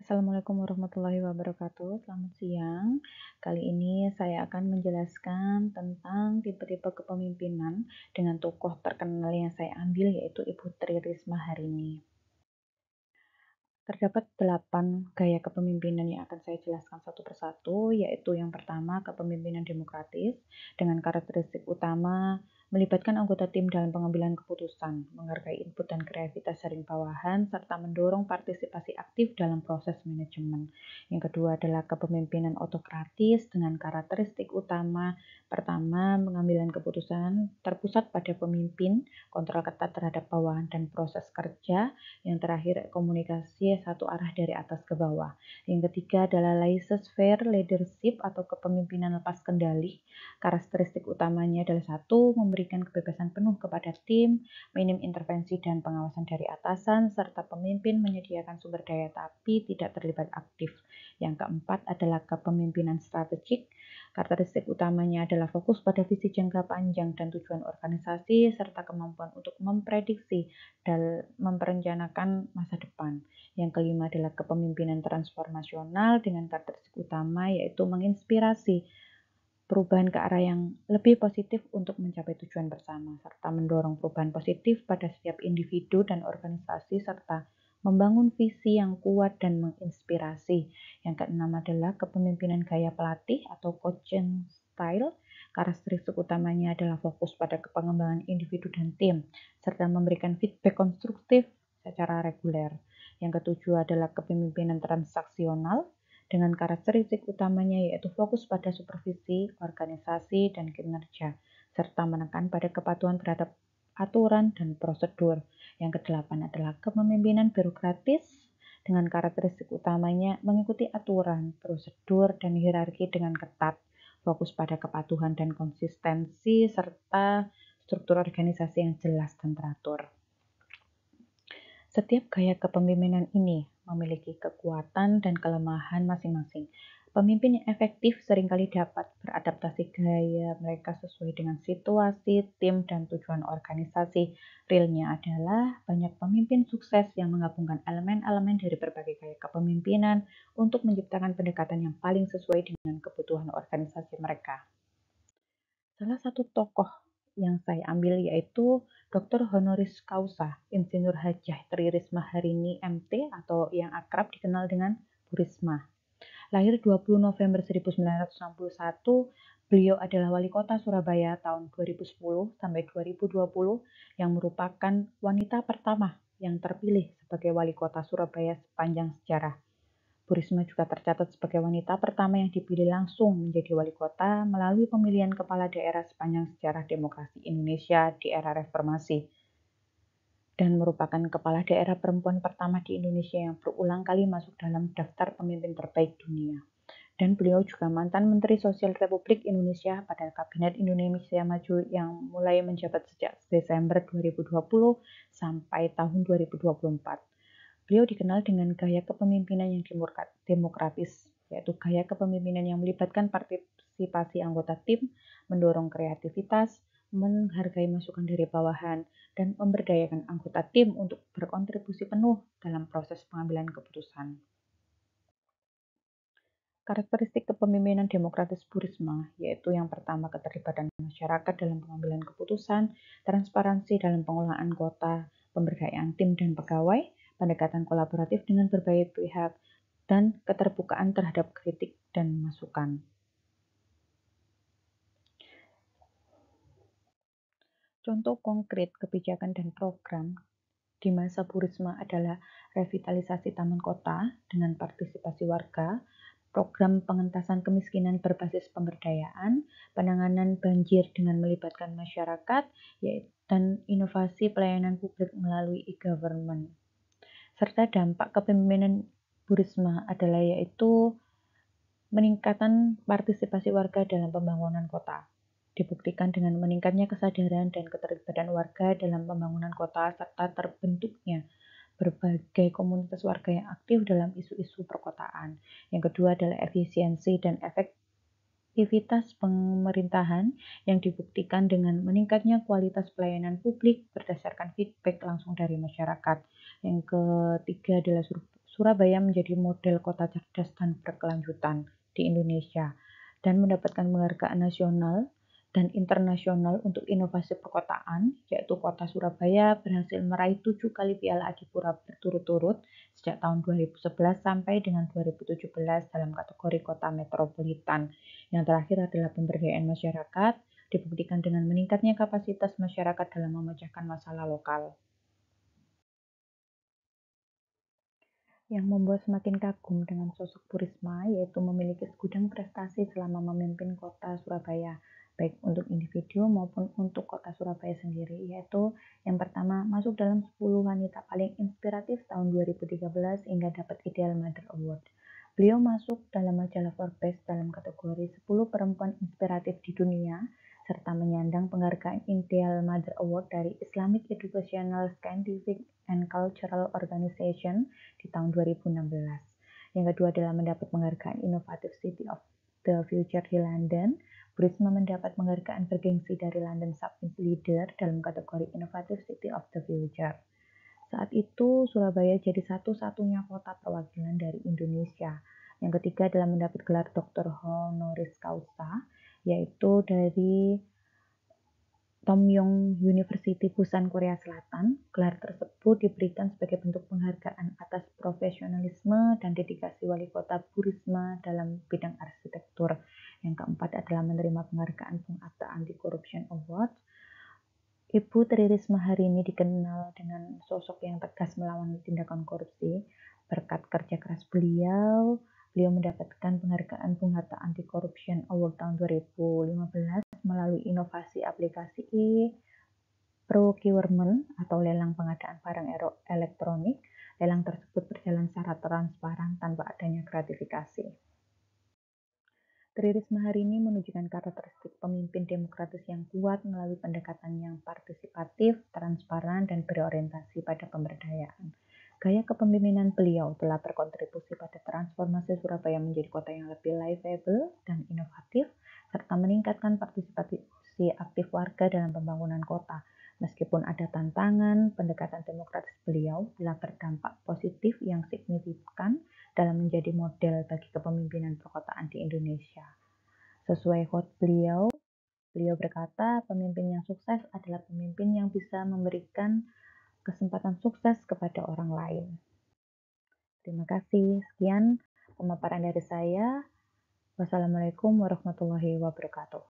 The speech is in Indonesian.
Assalamualaikum warahmatullahi wabarakatuh. Selamat siang. Kali ini saya akan menjelaskan tentang tipe-tipe kepemimpinan dengan tokoh terkenal yang saya ambil yaitu Ibu Tri Risma hari ini. Terdapat 8 gaya kepemimpinan yang akan saya jelaskan satu persatu, yaitu yang pertama kepemimpinan demokratis dengan karakteristik utama melibatkan anggota tim dalam pengambilan keputusan, menghargai input dan kreativitas dari bawahan, serta mendorong partisipasi aktif dalam proses manajemen. Yang kedua adalah kepemimpinan otokratis dengan karakteristik utama pertama pengambilan keputusan terpusat pada pemimpin, kontrol ketat terhadap bawahan dan proses kerja. Yang terakhir, komunikasi satu arah dari atas ke bawah. Yang ketiga adalah laissez-faire leadership atau kepemimpinan lepas kendali. Karakteristik utamanya adalah satu, memberikan kebebasan penuh kepada tim, minim intervensi dan pengawasan dari atasan, serta pemimpin menyediakan sumber daya tapi tidak terlibat aktif. Yang keempat adalah kepemimpinan strategik. Karakteristik utamanya adalah fokus pada visi jangka panjang dan tujuan organisasi, serta kemampuan untuk memprediksi dan memperencanakan masa depan. Yang kelima adalah kepemimpinan transformasional dengan karakteristik utama yaitu menginspirasi perubahan ke arah yang lebih positif untuk mencapai tujuan bersama, serta mendorong perubahan positif pada setiap individu dan organisasi, serta membangun visi yang kuat dan menginspirasi. Yang keenam adalah kepemimpinan gaya pelatih atau coaching style. Karakteristik utamanya adalah fokus pada pengembangan individu dan tim, serta memberikan feedback konstruktif secara reguler. Yang ketujuh adalah kepemimpinan transaksional dengan karakteristik utamanya yaitu fokus pada supervisi, organisasi, dan kinerja, serta menekan pada kepatuhan terhadap aturan dan prosedur. Yang kedelapan adalah kepemimpinan birokratis dengan karakteristik utamanya mengikuti aturan, prosedur, dan hierarki dengan ketat, fokus pada kepatuhan dan konsistensi, serta struktur organisasi yang jelas dan teratur. Setiap gaya kepemimpinan ini memiliki kekuatan dan kelemahan masing-masing. Pemimpin yang efektif seringkali dapat beradaptasi gaya mereka sesuai dengan situasi, tim, dan tujuan organisasi. Realnya adalah banyak pemimpin sukses yang menggabungkan elemen-elemen dari berbagai gaya kepemimpinan untuk menciptakan pendekatan yang paling sesuai dengan kebutuhan organisasi mereka. Salah satu tokoh yang saya ambil yaitu Dr. Honoris Causa Insinyur Hajah Tri Risma Harini MT atau yang akrab dikenal dengan Bu Risma. Lahir 20 November 1961, beliau adalah wali kota Surabaya tahun 2010 sampai 2020 yang merupakan wanita pertama yang terpilih sebagai wali kota Surabaya sepanjang sejarah. Bu Risma juga tercatat sebagai wanita pertama yang dipilih langsung menjadi wali kota melalui pemilihan kepala daerah sepanjang sejarah demokrasi Indonesia di era reformasi, dan merupakan kepala daerah perempuan pertama di Indonesia yang berulang kali masuk dalam daftar pemimpin terbaik dunia. Dan beliau juga mantan Menteri Sosial Republik Indonesia pada Kabinet Indonesia Maju yang mulai menjabat sejak Desember 2020 sampai tahun 2024. Beliau dikenal dengan gaya kepemimpinan yang demokratis, yaitu gaya kepemimpinan yang melibatkan partisipasi anggota tim, mendorong kreativitas, menghargai masukan dari bawahan, dan memberdayakan anggota tim untuk berkontribusi penuh dalam proses pengambilan keputusan. Karakteristik kepemimpinan demokratis Bu Risma, yaitu yang pertama keterlibatan masyarakat dalam pengambilan keputusan, transparansi dalam pengelolaan kota, pemberdayaan tim dan pegawai, pendekatan kolaboratif dengan berbagai pihak, dan keterbukaan terhadap kritik dan masukan. Contoh konkret kebijakan dan program di masa Bu Risma adalah revitalisasi taman kota dengan partisipasi warga, program pengentasan kemiskinan berbasis pemberdayaan, penanganan banjir dengan melibatkan masyarakat, dan inovasi pelayanan publik melalui e-government. Serta dampak kepemimpinan Bu Risma adalah yaitu meningkatkan partisipasi warga dalam pembangunan kota. Dibuktikan dengan meningkatnya kesadaran dan keterlibatan warga dalam pembangunan kota serta terbentuknya berbagai komunitas warga yang aktif dalam isu-isu perkotaan. Yang kedua adalah efisiensi dan efektivitas pemerintahan yang dibuktikan dengan meningkatnya kualitas pelayanan publik berdasarkan feedback langsung dari masyarakat. Yang ketiga adalah Surabaya menjadi model kota cerdas dan berkelanjutan di Indonesia dan mendapatkan penghargaan nasional dan internasional untuk inovasi perkotaan, yaitu Kota Surabaya berhasil meraih 7 kali Piala Adipura berturut-turut sejak tahun 2011 sampai dengan 2017 dalam kategori kota metropolitan. Yang terakhir adalah pemberdayaan masyarakat, dibuktikan dengan meningkatnya kapasitas masyarakat dalam memecahkan masalah lokal. Yang membuat semakin kagum dengan sosok Bu Risma yaitu memiliki segudang prestasi selama memimpin kota Surabaya, baik untuk individu maupun untuk kota Surabaya sendiri, yaitu yang pertama masuk dalam 10 wanita paling inspiratif tahun 2013 hingga dapat Ideal Mother Award. Beliau masuk dalam majalah Forbes dalam kategori 10 perempuan inspiratif di dunia, serta menyandang penghargaan Ideal Mother Award dari Islamic Educational Scientific and Cultural Organization di tahun 2016. Yang kedua adalah mendapat penghargaan Innovative City of the Future di London. Bu Risma mendapat penghargaan bergengsi dari London Summit Leader dalam kategori Innovative City of the Future. Saat itu, Surabaya jadi satu-satunya kota perwakilan dari Indonesia. Yang ketiga adalah mendapat gelar Dr. Honoris Causa, yaitu dari Tomyong University Busan Korea Selatan. Gelar tersebut diberikan sebagai bentuk penghargaan atas profesionalisme dan dedikasi Wali Kota Bu Risma dalam bidang arsitektur. Yang keempat adalah menerima penghargaan Bung Hatta Anti Corruption Award. Ibu Tri Risma hari ini dikenal dengan sosok yang tegas melawan tindakan korupsi. Berkat kerja keras beliau mendapatkan penghargaan Bung Hatta Anti Corruption Award tahun 2015 melalui inovasi aplikasi procurement atau lelang pengadaan barang elektronik. Lelang tersebut berjalan secara transparan tanpa adanya gratifikasi. Tri Risma hari ini menunjukkan karakteristik pemimpin demokratis yang kuat melalui pendekatan yang partisipatif, transparan, dan berorientasi pada pemberdayaan. Gaya kepemimpinan beliau telah berkontribusi pada transformasi Surabaya menjadi kota yang lebih livable dan inovatif, serta meningkatkan partisipasi aktif warga dalam pembangunan kota. Meskipun ada tantangan, pendekatan demokratis beliau telah berdampak positif yang signifikan dalam menjadi model bagi kepemimpinan perkotaan di Indonesia. Sesuai quote beliau berkata, pemimpin yang sukses adalah pemimpin yang bisa memberikan kesempatan sukses kepada orang lain. Terima kasih. Sekian pemaparan dari saya. Wassalamualaikum warahmatullahi wabarakatuh.